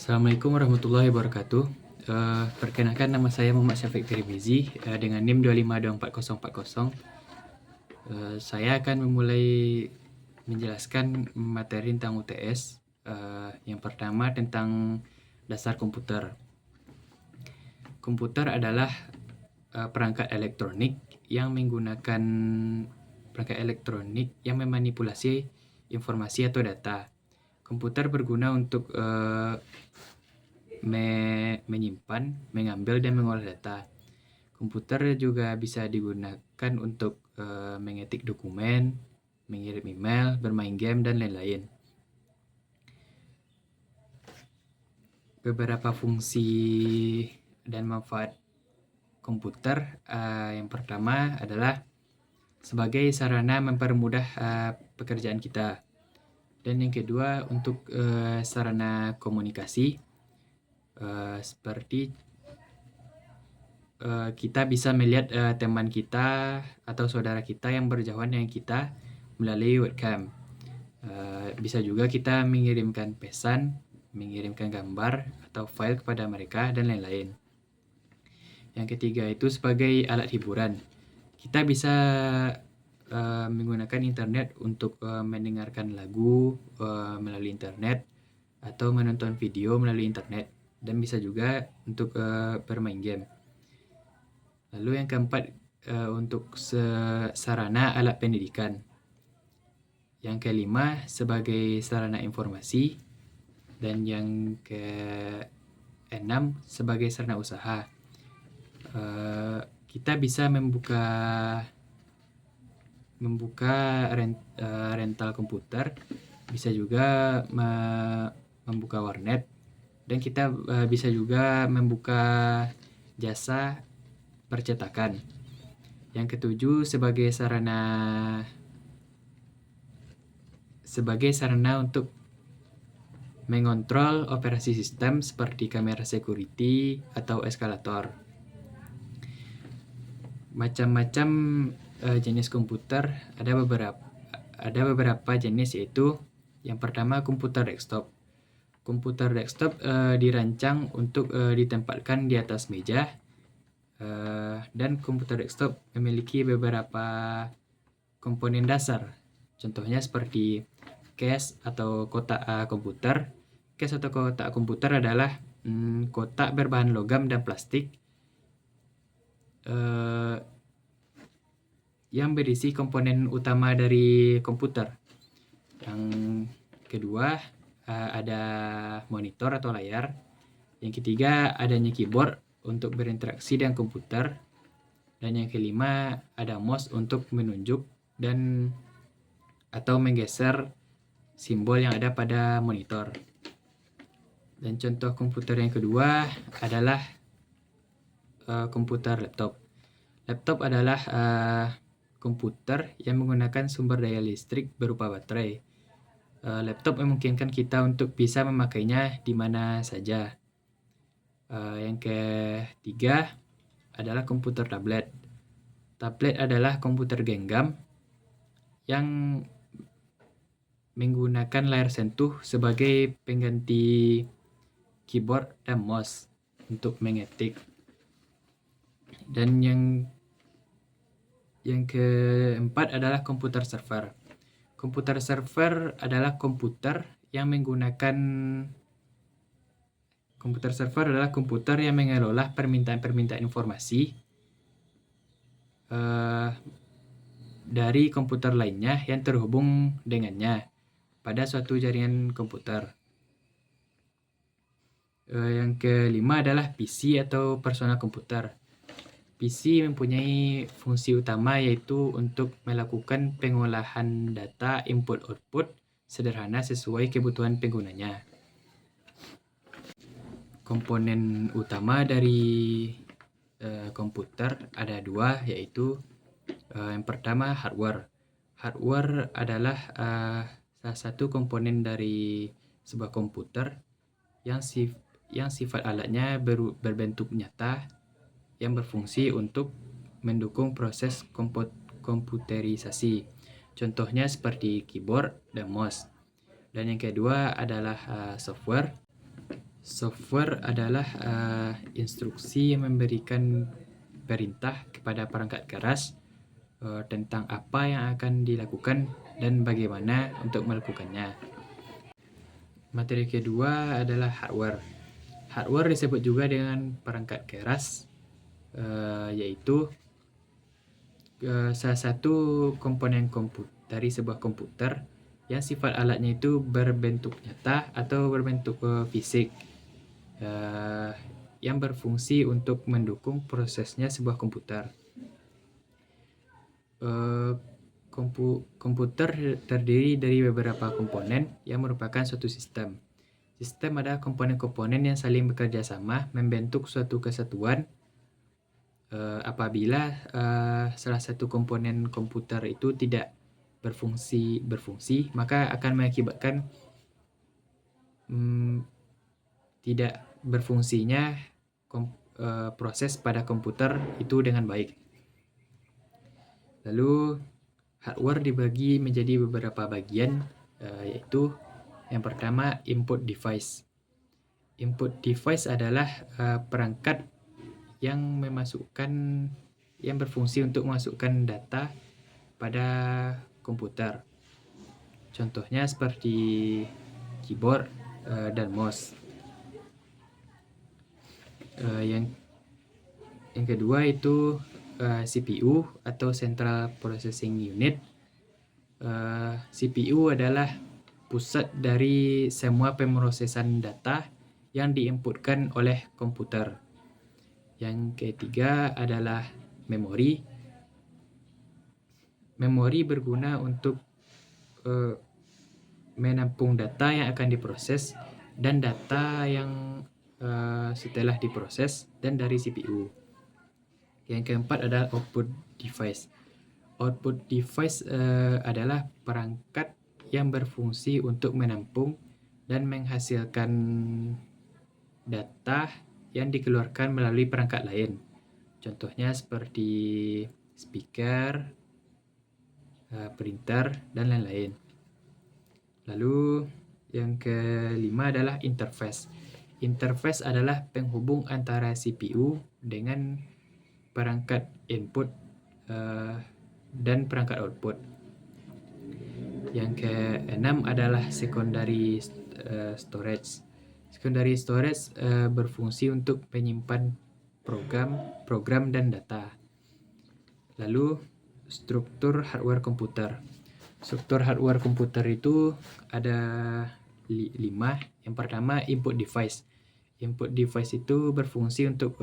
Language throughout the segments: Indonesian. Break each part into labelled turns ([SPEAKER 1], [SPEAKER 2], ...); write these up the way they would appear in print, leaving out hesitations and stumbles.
[SPEAKER 1] Assalamualaikum warahmatullahi wabarakatuh. Perkenalkan, nama saya Muhammad Syafiq Tirmizi dengan NIM 2524040. Saya akan memulai menjelaskan materi tentang UTS. Yang pertama tentang dasar komputer. Komputer adalah perangkat elektronik yang menggunakan perangkat elektronik yang memanipulasi informasi atau data. Komputer berguna untuk menyimpan, mengambil, dan mengolah data. Komputer juga bisa digunakan untuk mengetik dokumen, mengirim email, bermain game, dan lain-lain. Beberapa fungsi dan manfaat komputer, yang pertama adalah sebagai sarana mempermudah pekerjaan kita. Dan yang kedua, untuk sarana komunikasi, seperti kita bisa melihat teman kita atau saudara kita yang berjauhan dengan kita melalui webcam. Bisa juga kita mengirimkan pesan, mengirimkan gambar atau file kepada mereka, dan lain-lain. Yang ketiga itu sebagai alat hiburan. Kita bisa menggunakan internet untuk mendengarkan lagu melalui internet atau menonton video melalui internet, dan bisa juga untuk bermain game. Lalu yang keempat, untuk sarana alat pendidikan. Yang kelima sebagai sarana informasi, dan yang keenam sebagai sarana usaha. Kita bisa membuka rental komputer, bisa juga membuka warnet, dan kita bisa juga membuka jasa percetakan. Yang ketujuh sebagai sarana untuk mengontrol operasi sistem seperti kamera security atau eskalator. Macam-macam jenis komputer, ada beberapa jenis, yaitu yang pertama komputer desktop. Komputer desktop dirancang untuk ditempatkan di atas meja, dan komputer desktop memiliki beberapa komponen dasar. Contohnya seperti case atau kotak komputer. Case atau kotak komputer adalah kotak berbahan logam dan plastik yang berisi komponen utama dari komputer. Yang kedua, ada monitor atau layar. Yang ketiga, adanya keyboard untuk berinteraksi dengan komputer. Dan yang kelima, ada mouse untuk menunjuk dan atau menggeser simbol yang ada pada monitor. Dan contoh komputer yang kedua adalah komputer laptop. Laptop adalah komputer yang menggunakan sumber daya listrik berupa baterai. Laptop memungkinkan kita untuk bisa memakainya di mana saja. Yang ketiga adalah komputer tablet. Tablet adalah komputer genggam yang menggunakan layar sentuh sebagai pengganti keyboard dan mouse untuk mengetik. Dan yang keempat adalah komputer server. Komputer server adalah komputer yang mengelola permintaan informasi dari komputer lainnya yang terhubung dengannya pada suatu jaringan komputer. Yang kelima adalah PC atau personal komputer. PC mempunyai fungsi utama, yaitu untuk melakukan pengolahan data input-output sederhana sesuai kebutuhan penggunanya. Komponen utama dari komputer ada dua, yaitu yang pertama hardware. Hardware adalah salah satu komponen dari sebuah komputer yang sifat alatnya berbentuk nyata, yang berfungsi untuk mendukung proses komputerisasi. Contohnya seperti keyboard dan mouse. Dan yang kedua adalah software. Software adalah instruksi yang memberikan perintah kepada perangkat keras tentang apa yang akan dilakukan dan bagaimana untuk melakukannya. Materi kedua adalah hardware. Hardware disebut juga dengan perangkat keras, yaitu salah satu komponen dari sebuah komputer yang sifat alatnya itu berbentuk nyata atau berbentuk fisik, yang berfungsi untuk mendukung prosesnya sebuah komputer. Komputer terdiri dari beberapa komponen yang merupakan suatu sistem. Sistem adalah komponen-komponen yang saling bekerja sama membentuk suatu kesatuan. Apabila salah satu komponen komputer itu tidak berfungsi, maka akan mengakibatkan tidak berfungsinya proses pada komputer itu dengan baik. Lalu hardware dibagi menjadi beberapa bagian, yaitu yang pertama input device. Input device adalah perangkat yang berfungsi untuk memasukkan data pada komputer. Contohnya seperti keyboard dan mouse. Yang kedua itu CPU atau Central Processing Unit. CPU adalah pusat dari semua pemrosesan data yang diinputkan oleh komputer. Yang ketiga adalah memori. Memori berguna untuk menampung data yang akan diproses dan data yang setelah diproses dan dari CPU. Yang keempat adalah output device. Output device adalah perangkat yang berfungsi untuk menampung dan menghasilkan data yang dikeluarkan melalui perangkat lain. Contohnya seperti speaker, printer, dan lain-lain. Lalu yang kelima adalah interface. Interface adalah penghubung antara CPU dengan perangkat input dan perangkat output. Yang keenam adalah secondary storage. Secondary storage berfungsi untuk menyimpan program dan data. Lalu struktur hardware komputer. Struktur hardware komputer itu ada 5. Yang pertama input device. Input device itu berfungsi untuk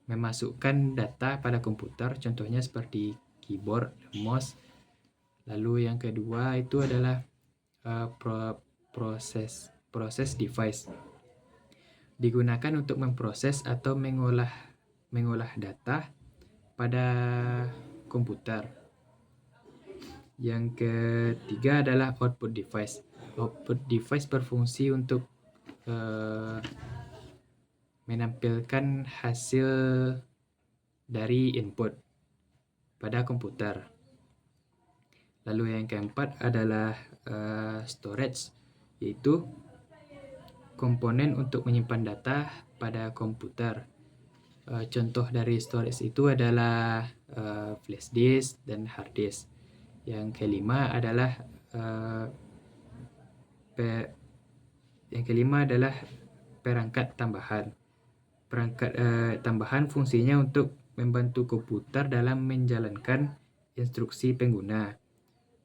[SPEAKER 1] memasukkan data pada komputer, contohnya seperti keyboard, mouse. Lalu yang kedua itu adalah proses device. Digunakan untuk memproses atau mengolah data pada komputer. Yang ketiga adalah output device. Output device berfungsi untuk menampilkan hasil dari input pada komputer. Lalu yang keempat adalah storage, yaitu komponen untuk menyimpan data pada komputer. Contoh dari storage itu adalah flash disk dan hard disk. Yang kelima adalah perangkat tambahan. Perangkat tambahan fungsinya untuk membantu komputer dalam menjalankan instruksi pengguna.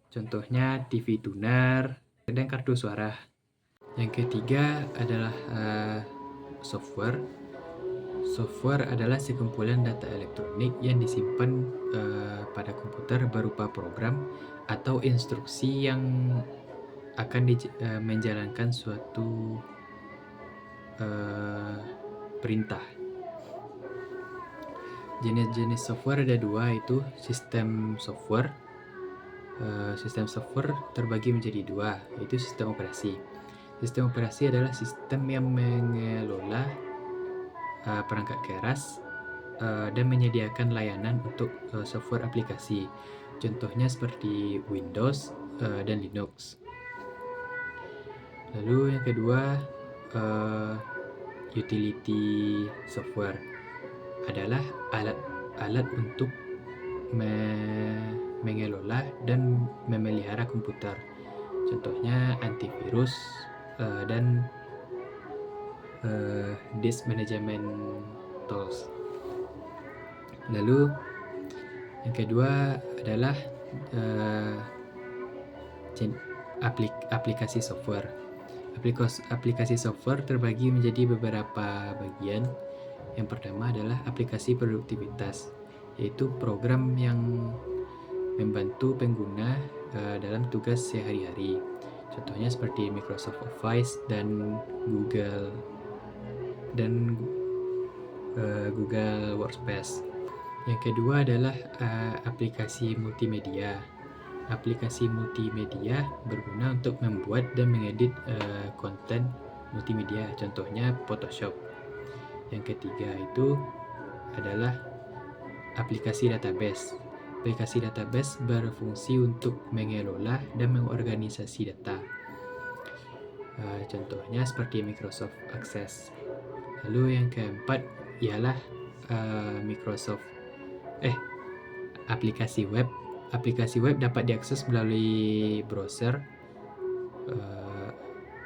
[SPEAKER 1] Contohnya TV tuner dan kartu suara. Yang ketiga adalah software. Software adalah sekumpulan data elektronik yang disimpan pada komputer berupa program atau instruksi yang akan menjalankan suatu perintah. Jenis-jenis software ada 2, itu sistem software. Sistem software terbagi menjadi 2, yaitu sistem operasi. Sistem operasi adalah sistem yang mengelola perangkat keras dan menyediakan layanan untuk software aplikasi. Contohnya seperti Windows dan Linux. Lalu yang kedua utility software adalah alat untuk mengelola dan memelihara komputer. Contohnya antivirus dan disk management tools. Lalu yang kedua adalah aplikasi software. Aplikasi software terbagi menjadi beberapa bagian. Yang pertama adalah aplikasi produktivitas, yaitu program yang membantu pengguna dalam tugas sehari-hari. Contohnya seperti Microsoft Office dan Google Workspace. Yang kedua adalah aplikasi multimedia. Aplikasi multimedia berguna untuk membuat dan mengedit konten multimedia, contohnya Photoshop. Yang ketiga itu adalah aplikasi database. Aplikasi database berfungsi untuk mengelola dan mengorganisasi data. Contohnya seperti Microsoft Access. Lalu yang keempat ialah aplikasi web. Aplikasi web dapat diakses melalui browser.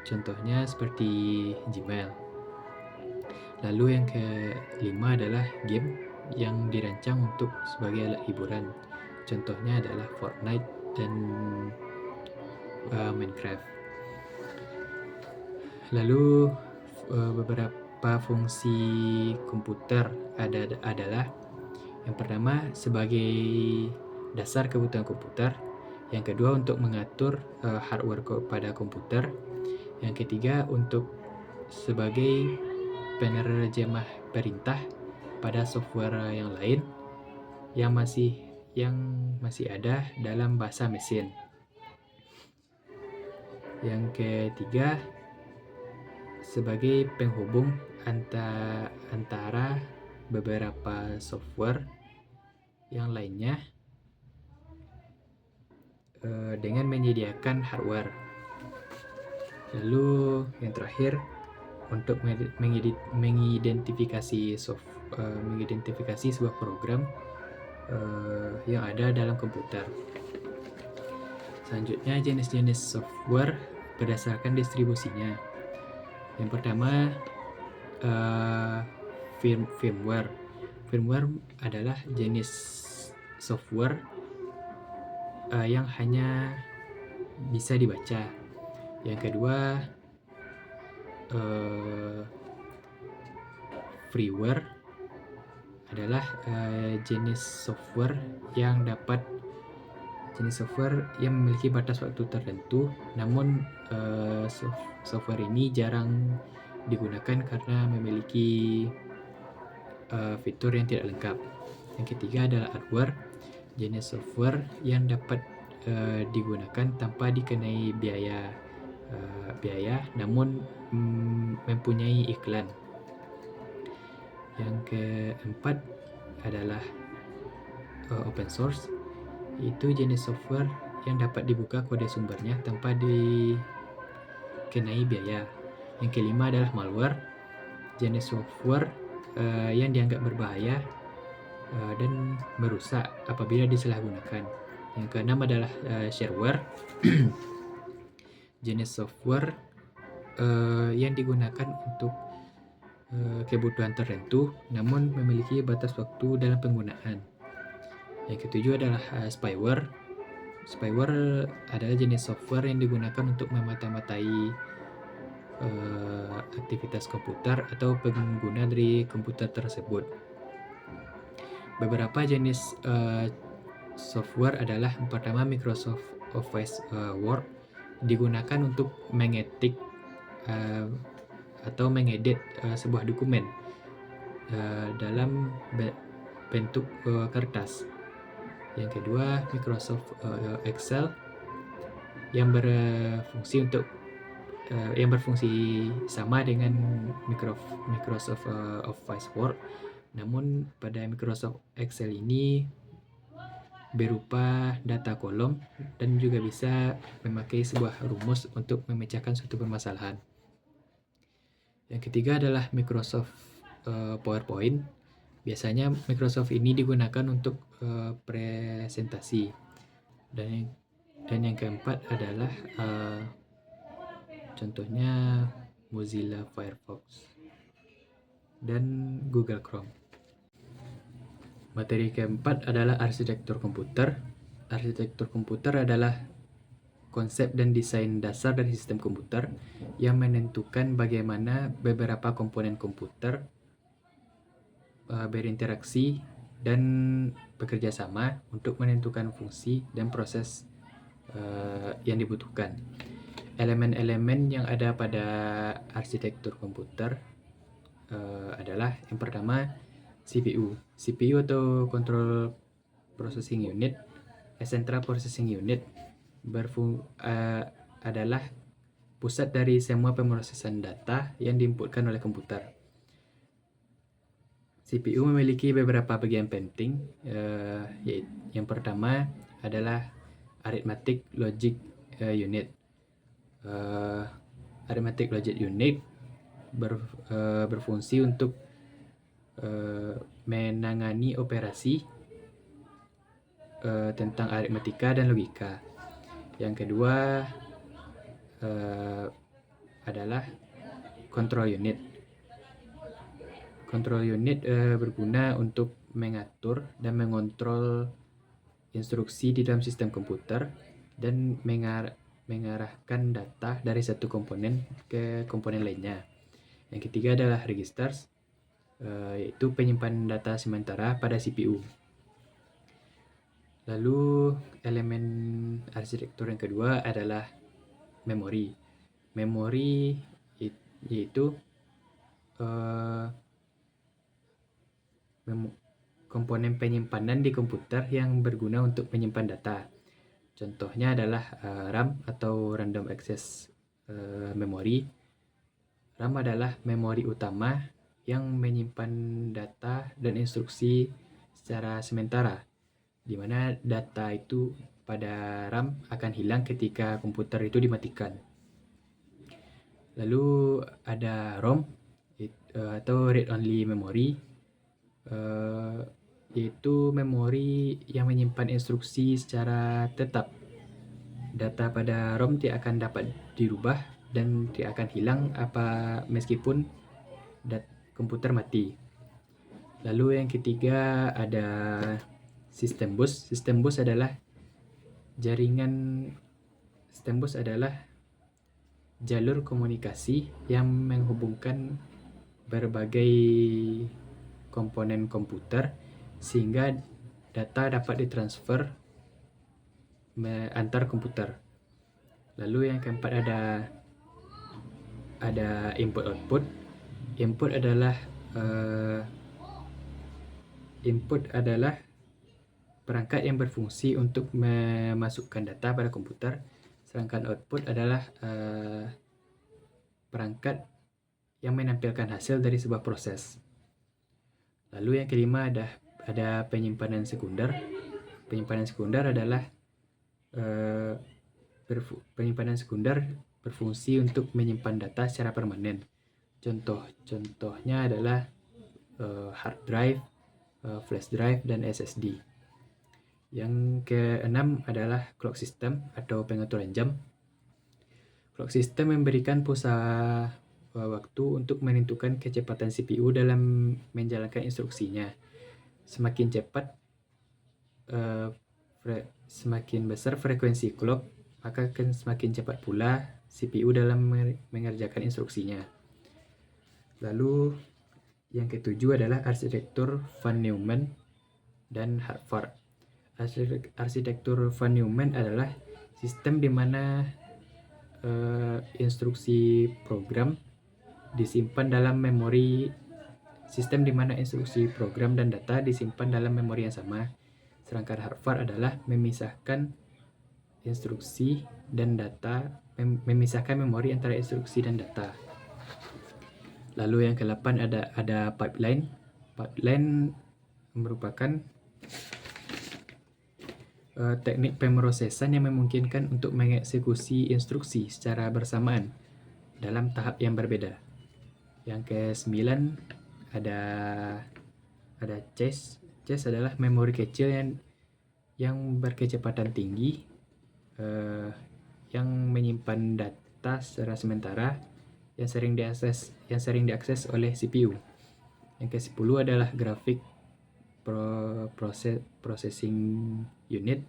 [SPEAKER 1] Contohnya seperti Gmail. Lalu yang kelima adalah game yang dirancang untuk sebagai alat hiburan. Contohnya adalah Fortnite dan Minecraft. Lalu beberapa fungsi komputer adalah yang pertama sebagai dasar kebutuhan komputer, yang kedua untuk mengatur hardware pada komputer, yang ketiga untuk sebagai penerjemah perintah pada software yang lain yang masih ada dalam bahasa mesin. Yang ketiga sebagai penghubung antara beberapa software yang lainnya dengan menyediakan hardware. Lalu yang terakhir untuk mengidentifikasi sebuah program yang ada dalam komputer. Selanjutnya jenis-jenis software berdasarkan distribusinya. Yang pertama firmware. Firmware adalah jenis software yang hanya bisa dibaca. Yang kedua freeware adalah jenis software yang memiliki batas waktu tertentu, namun software ini jarang digunakan karena memiliki fitur yang tidak lengkap. Yang ketiga adalah hardware, jenis software yang dapat digunakan tanpa dikenai biaya namun mempunyai iklan. Yang keempat adalah open source, itu jenis software yang dapat dibuka kode sumbernya tanpa dikenai biaya. Yang kelima adalah malware, jenis software yang dianggap berbahaya dan merusak apabila disalahgunakan. Yang keenam adalah shareware, jenis software yang digunakan untuk kebutuhan tertentu namun memiliki batas waktu dalam penggunaan. Yang ketujuh adalah spyware. Spyware adalah jenis software yang digunakan untuk memata-matai aktivitas komputer atau pengguna dari komputer tersebut. Beberapa jenis software adalah yang pertama Microsoft Office Word, digunakan untuk mengetik atau mengedit sebuah dokumen dalam bentuk kertas. Yang kedua Microsoft Excel yang berfungsi sama dengan Microsoft Office Word, namun pada Microsoft Excel ini berupa data kolom dan juga bisa memakai sebuah rumus untuk memecahkan suatu permasalahan. Yang ketiga adalah Microsoft PowerPoint. Biasanya Microsoft ini digunakan untuk presentasi. Dan yang keempat adalah contohnya Mozilla Firefox dan Google Chrome. Materi keempat adalah arsitektur komputer. Arsitektur komputer adalah konsep dan desain dasar dari sistem komputer yang menentukan bagaimana beberapa komponen komputer berinteraksi dan bekerja sama untuk menentukan fungsi dan proses yang dibutuhkan. Elemen-elemen yang ada pada arsitektur komputer adalah yang pertama CPU. CPU atau Control Processing Unit, Central Processing Unit adalah pusat dari semua pemrosesan data yang diinputkan oleh komputer. CPU memiliki beberapa bagian penting. Yang pertama adalah Arithmetic Logic Unit. Arithmetic Logic Unit berfungsi untuk menangani operasi tentang aritmetika dan logika. Yang kedua adalah Control Unit. Control Unit berguna untuk mengatur dan mengontrol instruksi di dalam sistem komputer dan mengarahkan data dari satu komponen ke komponen lainnya. Yang ketiga adalah registers, yaitu penyimpanan data sementara pada CPU. Lalu elemen arsitektur yang kedua adalah memori. Memori yaitu komponen penyimpanan di komputer yang berguna untuk menyimpan data. Contohnya adalah RAM atau Random Access Memory. RAM adalah memori utama yang menyimpan data dan instruksi secara sementara, di mana data itu pada RAM akan hilang ketika komputer itu dimatikan. Lalu ada ROM atau Read Only Memory, yaitu memori yang menyimpan instruksi secara tetap. Data pada ROM tidak akan dapat dirubah dan tidak akan hilang meskipun komputer mati. Lalu yang ketiga ada System Bus. System Bus adalah jalur komunikasi yang menghubungkan berbagai komponen komputer sehingga data dapat ditransfer antar komputer. Lalu yang keempat ada input output. Input adalah perangkat yang berfungsi untuk memasukkan data pada komputer, sedangkan output adalah perangkat yang menampilkan hasil dari sebuah proses. Lalu yang kelima ada penyimpanan sekunder. Penyimpanan sekunder adalah penyimpanan sekunder berfungsi untuk menyimpan data secara permanen. Contohnya adalah hard drive, flash drive, dan SSD. Yang keenam adalah clock system atau pengaturan jam. Clock system memberikan pulsa waktu untuk menentukan kecepatan CPU dalam menjalankan instruksinya. Semakin cepat, semakin besar frekuensi clock, maka akan semakin cepat pula CPU dalam mengerjakan instruksinya. Lalu yang ketujuh adalah arsitektur Von Neumann dan Harvard. Arsitektur Von Neumann adalah sistem di mana instruksi program disimpan dalam memori. Sistem di mana instruksi program dan data disimpan dalam memori yang sama. Sedangkan Harvard adalah memisahkan instruksi dan data, memisahkan memori antara instruksi dan data. Lalu yang ke-8 ada pipeline. Pipeline merupakan teknik pemrosesan yang memungkinkan untuk mengeksekusi instruksi secara bersamaan dalam tahap yang berbeda. Yang ke-9 ada cache. Cache adalah memori kecil yang berkecepatan tinggi, yang menyimpan data secara sementara yang sering diakses oleh CPU. Yang ke-10 adalah graphic processing unit,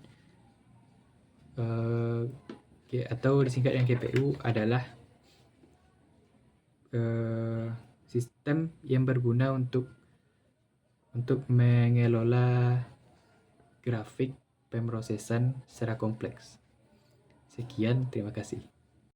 [SPEAKER 1] atau disingkat yang GPU, adalah sistem yang berguna untuk mengelola grafik pemrosesan secara kompleks. Sekian, terima kasih.